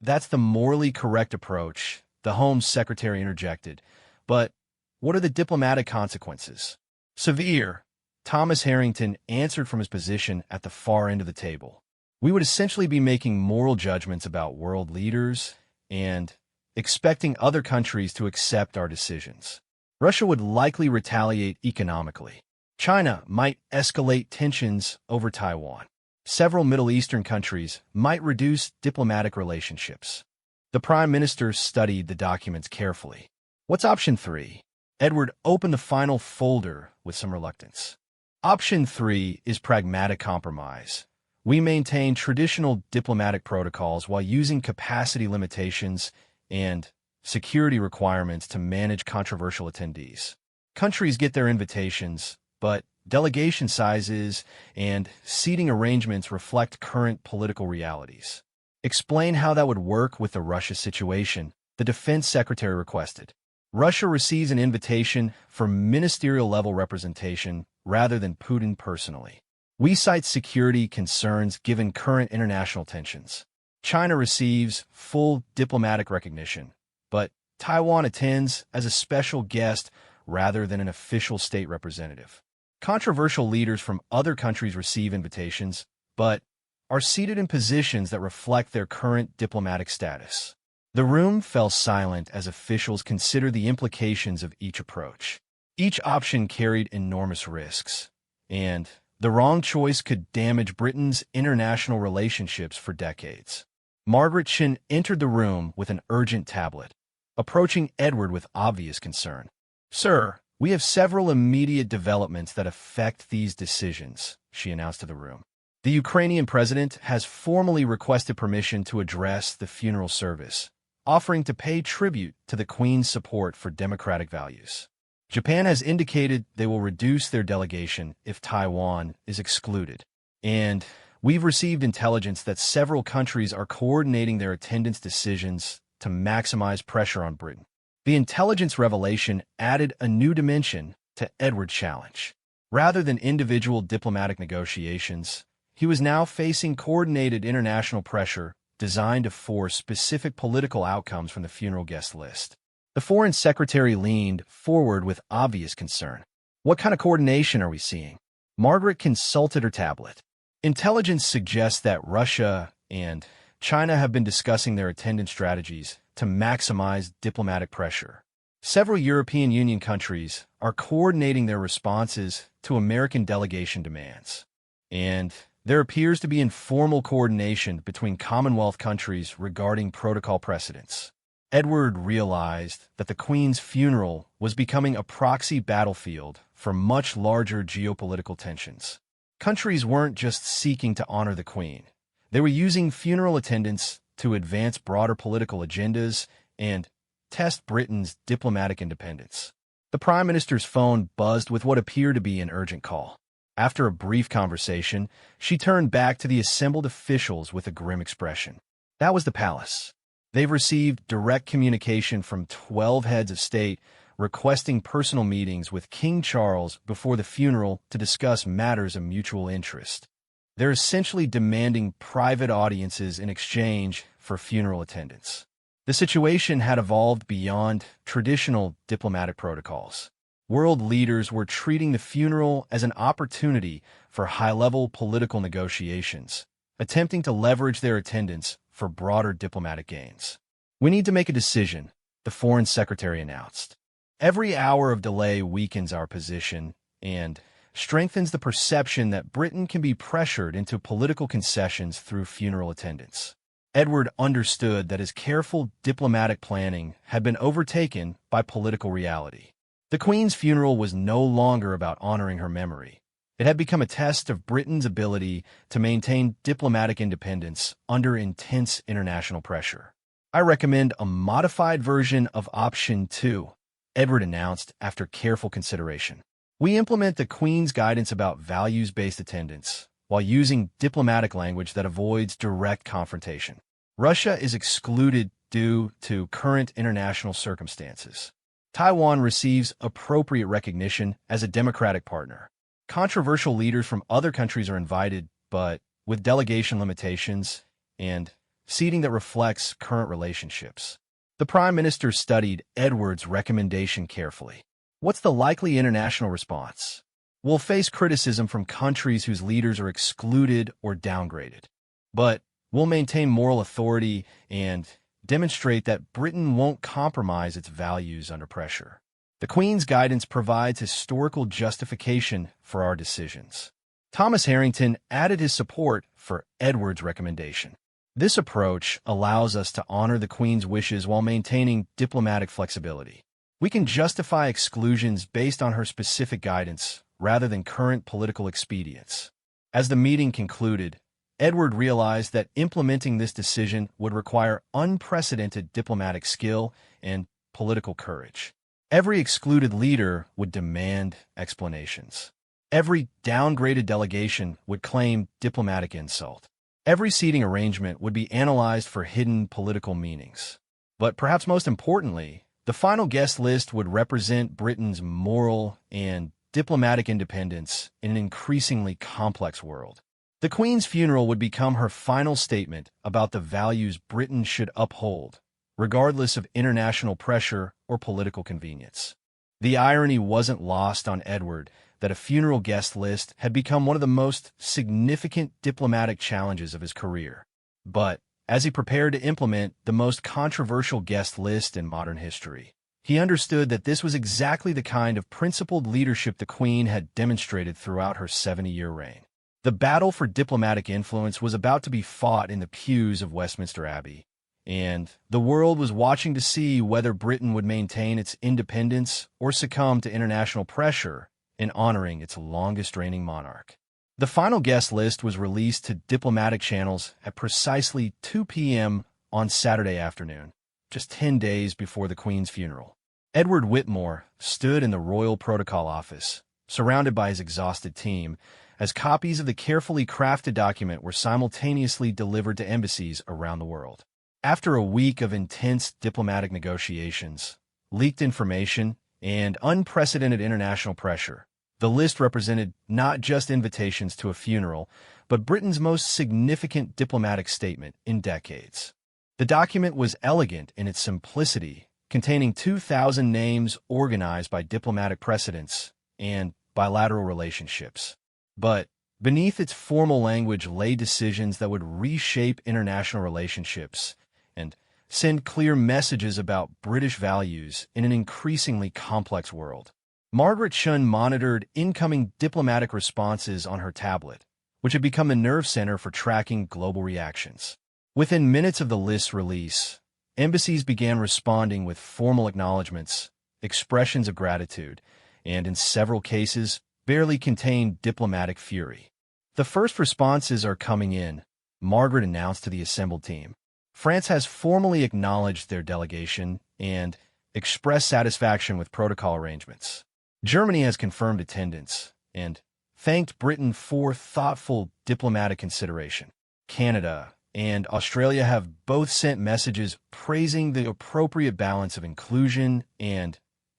That's the morally correct approach, the Home Secretary interjected. But what are the diplomatic consequences? Severe. Thomas Harrington answered from his position at the far end of the table. We would essentially be making moral judgments about world leaders and expecting other countries to accept our decisions. Russia would likely retaliate economically. China might escalate tensions over Taiwan. Several Middle Eastern countries might reduce diplomatic relationships. The Prime Minister studied the documents carefully. What's option 3? Edward opened the final folder with some reluctance. Option 3 is pragmatic compromise. We maintain traditional diplomatic protocols while using capacity limitations and security requirements to manage controversial attendees. Countries get their invitations, but delegation sizes and seating arrangements reflect current political realities. Explain how that would work with the Russia situation, the Defense Secretary requested. Russia receives an invitation for ministerial-level representation rather than Putin personally. We cite security concerns given current international tensions. China receives full diplomatic recognition, but Taiwan attends as a special guest rather than an official state representative. Controversial leaders from other countries receive invitations, but are seated in positions that reflect their current diplomatic status. The room fell silent as officials considered the implications of each approach. Each option carried enormous risks, and the wrong choice could damage Britain's international relationships for decades. Margaret Chin entered the room with an urgent tablet, approaching Edward with obvious concern. "Sir, we have several immediate developments that affect these decisions," she announced to the room. The Ukrainian president has formally requested permission to address the funeral service, offering to pay tribute to the Queen's support for democratic values. Japan has indicated they will reduce their delegation if Taiwan is excluded. And we've received intelligence that several countries are coordinating their attendance decisions to maximize pressure on Britain. The intelligence revelation added a new dimension to Edward's challenge. Rather than individual diplomatic negotiations, he was now facing coordinated international pressure designed to force specific political outcomes from the funeral guest list. The Foreign Secretary leaned forward with obvious concern. "What kind of coordination are we seeing?" Margaret consulted her tablet. Intelligence suggests that Russia and China have been discussing their attendance strategies to maximize diplomatic pressure. Several European Union countries are coordinating their responses to American delegation demands. And there appears to be informal coordination between Commonwealth countries regarding protocol precedents. Edward realized that the Queen's funeral was becoming a proxy battlefield for much larger geopolitical tensions. Countries weren't just seeking to honor the Queen. They were using funeral attendance to advance broader political agendas and test Britain's diplomatic independence. The Prime Minister's phone buzzed with what appeared to be an urgent call. After a brief conversation, she turned back to the assembled officials with a grim expression. That was the palace. They've received direct communication from 12 heads of state requesting personal meetings with King Charles before the funeral to discuss matters of mutual interest. They're essentially demanding private audiences in exchange for funeral attendance. The situation had evolved beyond traditional diplomatic protocols. World leaders were treating the funeral as an opportunity for high-level political negotiations, attempting to leverage their attendance for broader diplomatic gains. "We need to make a decision," the Foreign Secretary announced. "Every hour of delay weakens our position and strengthens the perception that Britain can be pressured into political concessions through funeral attendance." Edward understood that his careful diplomatic planning had been overtaken by political reality. The Queen's funeral was no longer about honoring her memory. It had become a test of Britain's ability to maintain diplomatic independence under intense international pressure. "I recommend a modified version of Option 2, Edward announced after careful consideration. "We implement the Queen's guidance about values-based attendance while using diplomatic language that avoids direct confrontation. Russia is excluded due to current international circumstances. Taiwan receives appropriate recognition as a democratic partner. Controversial leaders from other countries are invited, but with delegation limitations and seating that reflects current relationships. The Prime Minister studied Edward's recommendation carefully. What's the likely international response? We'll face criticism from countries whose leaders are excluded or downgraded. But we'll maintain moral authority and demonstrate that Britain won't compromise its values under pressure. The Queen's guidance provides historical justification for our decisions. Thomas Harrington added his support for Edward's recommendation. This approach allows us to honor the Queen's wishes while maintaining diplomatic flexibility. We can justify exclusions based on her specific guidance rather than current political expedients. As the meeting concluded, Edward realized that implementing this decision would require unprecedented diplomatic skill and political courage. Every excluded leader would demand explanations. Every downgraded delegation would claim diplomatic insult. Every seating arrangement would be analyzed for hidden political meanings. But perhaps most importantly, the final guest list would represent Britain's moral and diplomatic independence in an increasingly complex world. The Queen's funeral would become her final statement about the values Britain should uphold, regardless of international pressure or political convenience. The irony wasn't lost on Edward that a funeral guest list had become one of the most significant diplomatic challenges of his career. But as he prepared to implement the most controversial guest list in modern history, he understood that this was exactly the kind of principled leadership the Queen had demonstrated throughout her 70-year reign. The battle for diplomatic influence was about to be fought in the pews of Westminster Abbey, and the world was watching to see whether Britain would maintain its independence or succumb to international pressure in honoring its longest-reigning monarch. The final guest list was released to diplomatic channels at precisely 2 p.m. on Saturday afternoon, just 10 days before the Queen's funeral. Edward Whitmore stood in the Royal Protocol Office, surrounded by his exhausted team, as copies of the carefully crafted document were simultaneously delivered to embassies around the world. After a week of intense diplomatic negotiations, leaked information, and unprecedented international pressure, the list represented not just invitations to a funeral, but Britain's most significant diplomatic statement in decades. The document was elegant in its simplicity, containing 2,000 names organized by diplomatic precedents and bilateral relationships. But beneath its formal language lay decisions that would reshape international relationships and send clear messages about British values in an increasingly complex world. Margaret Shun monitored incoming diplomatic responses on her tablet, which had become the nerve center for tracking global reactions. Within minutes of the list's release, embassies began responding with formal acknowledgments, expressions of gratitude, and in several cases, barely contained diplomatic fury. The first responses are coming in, Margaret announced to the assembled team. France has formally acknowledged their delegation and expressed satisfaction with protocol arrangements. Germany has confirmed attendance and thanked Britain for thoughtful diplomatic consideration. Canada and Australia have both sent messages praising the appropriate balance of inclusion and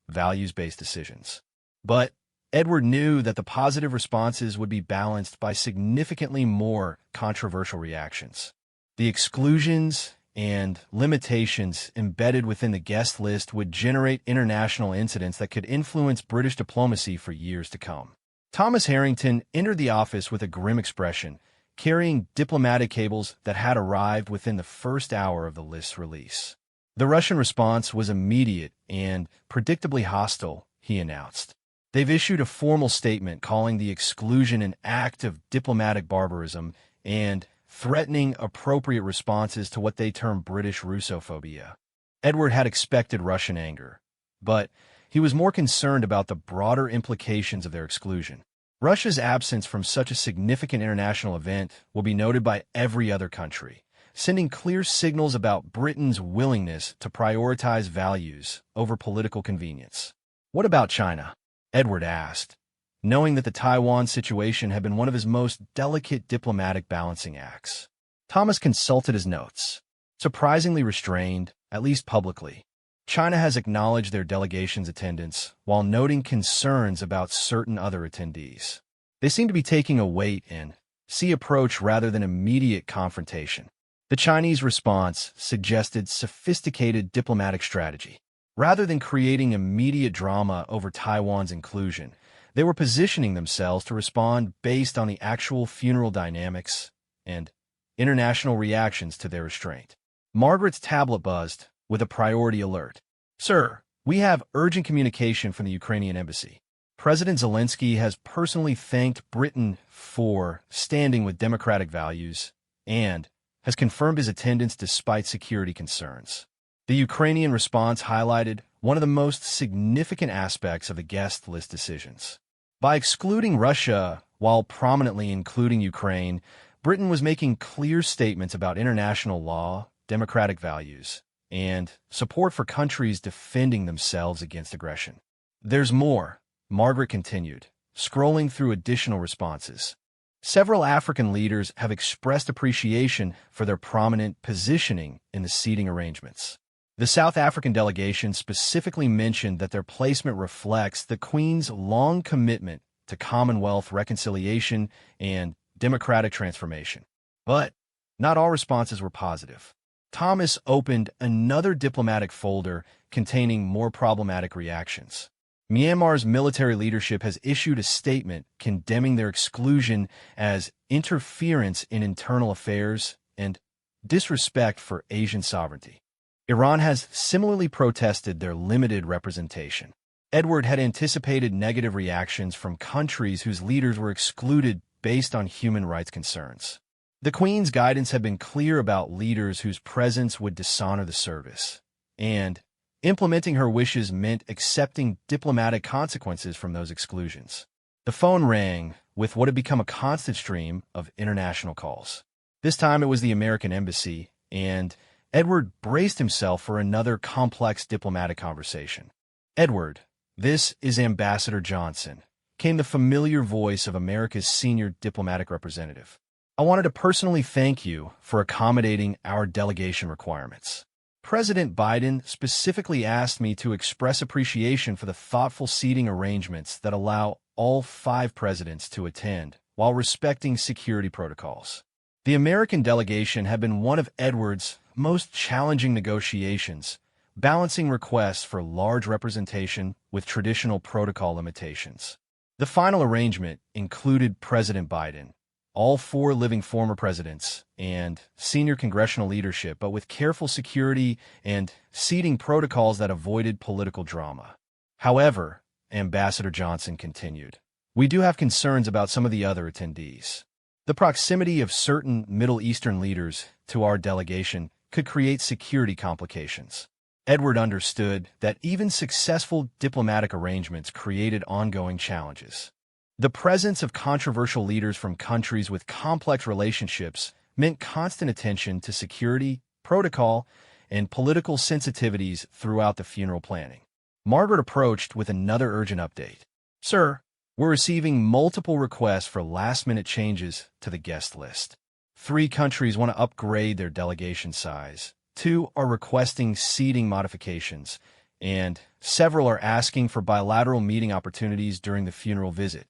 values-based decisions. But Edward knew that the positive responses would be balanced by significantly more controversial reactions. The exclusions and limitations embedded within the guest list would generate international incidents that could influence British diplomacy for years to come. Thomas Harrington entered the office with a grim expression, carrying diplomatic cables that had arrived within the first hour of the list's release. The Russian response was immediate and predictably hostile, he announced. They've issued a formal statement calling the exclusion an act of diplomatic barbarism and threatening appropriate responses to what they term British Russophobia. Edward had expected Russian anger, but he was more concerned about the broader implications of their exclusion. Russia's absence from such a significant international event will be noted by every other country, sending clear signals about Britain's willingness to prioritize values over political convenience. What about China? Edward asked, knowing that the Taiwan situation had been one of his most delicate diplomatic balancing acts. Thomas consulted his notes. surprisingly restrained, at least publicly. China has acknowledged their delegation's attendance, while noting concerns about certain other attendees. They seem to be taking a wait-and-see approach rather than immediate confrontation. The Chinese response suggested sophisticated diplomatic strategy. Rather than creating immediate drama over Taiwan's inclusion, they were positioning themselves to respond based on the actual funeral dynamics and international reactions to their restraint. Margaret's tablet buzzed with a priority alert. "Sir, we have urgent communication from the Ukrainian embassy. President Zelensky has personally thanked Britain for standing with democratic values and has confirmed his attendance despite security concerns." The Ukrainian response highlighted one of the most significant aspects of the guest list decisions. By excluding Russia while prominently including Ukraine, Britain was making clear statements about international law, democratic values, and support for countries defending themselves against aggression. "There's more," Margaret continued, scrolling through additional responses. Several African leaders have expressed appreciation for their prominent positioning in the seating arrangements. The South African delegation specifically mentioned that their placement reflects the Queen's long commitment to Commonwealth reconciliation and democratic transformation. But not all responses were positive. Thomas opened another diplomatic folder containing more problematic reactions. Myanmar's military leadership has issued a statement condemning their exclusion as interference in internal affairs and disrespect for Asian sovereignty. Iran has similarly protested their limited representation. Edward had anticipated negative reactions from countries whose leaders were excluded based on human rights concerns. The Queen's guidance had been clear about leaders whose presence would dishonor the service, and implementing her wishes meant accepting diplomatic consequences from those exclusions. The phone rang with what had become a constant stream of international calls. This time it was the American embassy, and Edward braced himself for another complex diplomatic conversation. "Edward, this is Ambassador Johnson," came the familiar voice of America's senior diplomatic representative. "I wanted to personally thank you for accommodating our delegation requirements. President Biden specifically asked me to express appreciation for the thoughtful seating arrangements that allow all 5 presidents to attend while respecting security protocols." The American delegation had been one of Edward's most challenging negotiations, balancing requests for large representation with traditional protocol limitations. The final arrangement included President Biden, all 4 living former presidents, and senior congressional leadership, but with careful security and seating protocols that avoided political drama. However, Ambassador Johnson continued, "we do have concerns about some of the other attendees. The proximity of certain Middle Eastern leaders to our delegation could create security complications." Edward understood that even successful diplomatic arrangements created ongoing challenges. The presence of controversial leaders from countries with complex relationships meant constant attention to security, protocol, and political sensitivities throughout the funeral planning. Margaret approached with another urgent update. "Sir, we're receiving multiple requests for last-minute changes to the guest list. 3 countries want to upgrade their delegation size. 2 are requesting seating modifications, and several are asking for bilateral meeting opportunities during the funeral visit."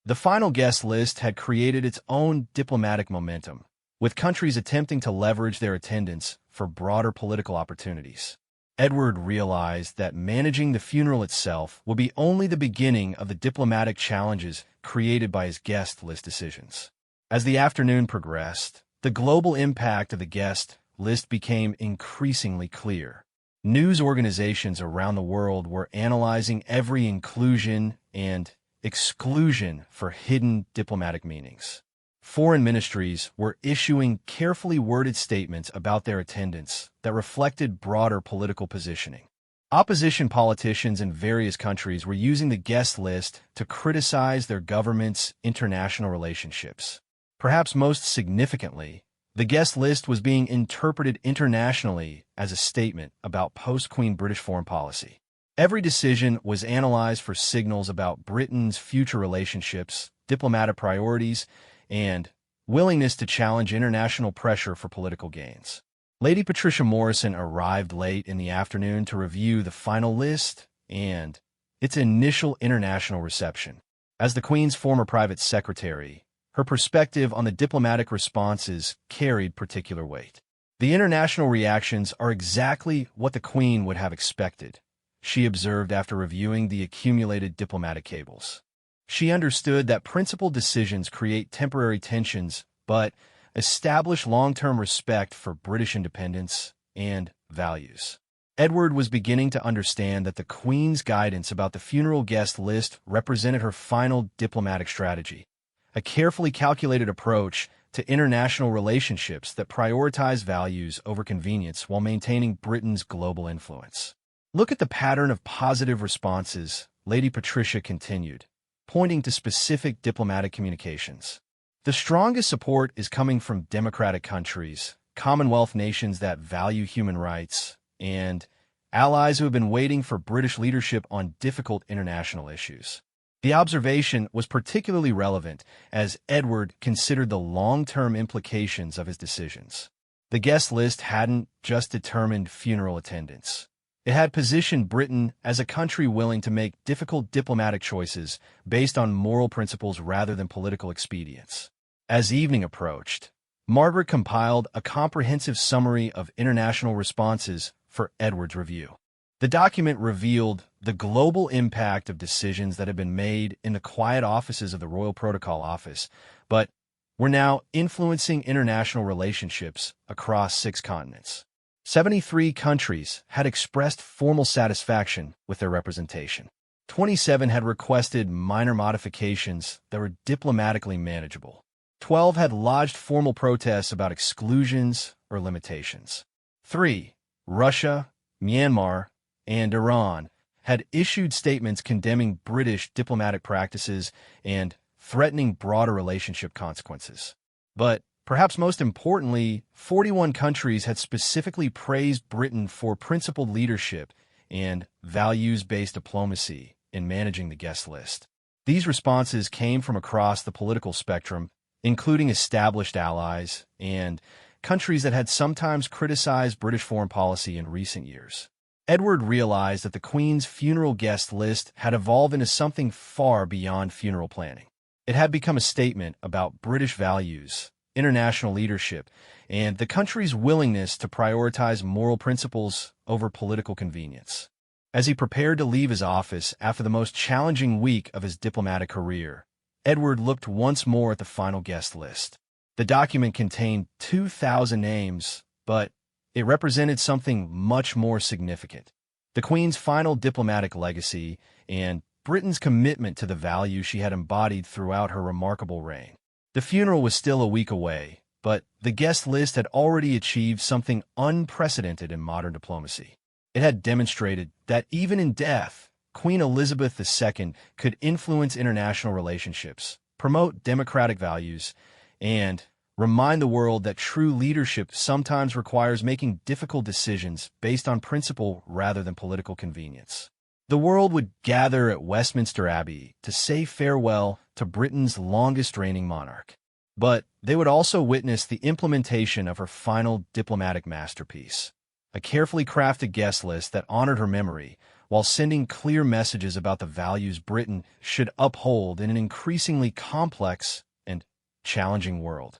The final guest list had created its own diplomatic momentum, with countries attempting to leverage their attendance for broader political opportunities. Edward realized that managing the funeral itself would be only the beginning of the diplomatic challenges created by his guest list decisions. As the afternoon progressed, the global impact of the guest list became increasingly clear. News organizations around the world were analyzing every inclusion and exclusion for hidden diplomatic meanings. Foreign ministries were issuing carefully worded statements about their attendance that reflected broader political positioning. Opposition politicians in various countries were using the guest list to criticize their government's international relationships. Perhaps most significantly, the guest list was being interpreted internationally as a statement about post-Queen British foreign policy. Every decision was analyzed for signals about Britain's future relationships, diplomatic priorities, and willingness to challenge international pressure for political gains. Lady Patricia Morrison arrived late in the afternoon to review the final list and its initial international reception. As the Queen's former private secretary, her perspective on the diplomatic responses carried particular weight. The international reactions are exactly what the Queen would have expected, she observed after reviewing the accumulated diplomatic cables. She understood that principled decisions create temporary tensions, but establish long-term respect for British independence and values. Edward was beginning to understand that the Queen's guidance about the funeral guest list represented her final diplomatic strategy, a carefully calculated approach to international relationships that prioritize values over convenience while maintaining Britain's global influence. Look at the pattern of positive responses, Lady Patricia continued, pointing to specific diplomatic communications. The strongest support is coming from democratic countries, Commonwealth nations that value human rights, and allies who have been waiting for British leadership on difficult international issues. The observation was particularly relevant as Edward considered the long-term implications of his decisions. The guest list hadn't just determined funeral attendance. It had positioned Britain as a country willing to make difficult diplomatic choices based on moral principles rather than political expedience. As evening approached, Margaret compiled a comprehensive summary of international responses for Edward's review. The document revealed the global impact of decisions that had been made in the quiet offices of the Royal Protocol Office, but were now influencing international relationships across 6 continents. 73 countries had expressed formal satisfaction with their representation. 27 had requested minor modifications that were diplomatically manageable. 12 had lodged formal protests about exclusions or limitations. 3. Russia, Myanmar, and Iran had issued statements condemning British diplomatic practices and threatening broader relationship consequences. But perhaps most importantly, 41 countries had specifically praised Britain for principled leadership and values-based diplomacy in managing the guest list. These responses came from across the political spectrum, including established allies and countries that had sometimes criticized British foreign policy in recent years. Edward realized that the Queen's funeral guest list had evolved into something far beyond funeral planning. It had become a statement about British values, international leadership, and the country's willingness to prioritize moral principles over political convenience. As he prepared to leave his office after the most challenging week of his diplomatic career, Edward looked once more at the final guest list. The document contained 2,000 names, but it represented something much more significant: the Queen's final diplomatic legacy and Britain's commitment to the values she had embodied throughout her remarkable reign. The funeral was still a week away, but the guest list had already achieved something unprecedented in modern diplomacy. It had demonstrated that even in death, Queen Elizabeth II could influence international relationships, promote democratic values, and remind the world that true leadership sometimes requires making difficult decisions based on principle rather than political convenience. The world would gather at Westminster Abbey to say farewell to Britain's longest-reigning monarch. But they would also witness the implementation of her final diplomatic masterpiece, a carefully crafted guest list that honored her memory while sending clear messages about the values Britain should uphold in an increasingly complex and challenging world.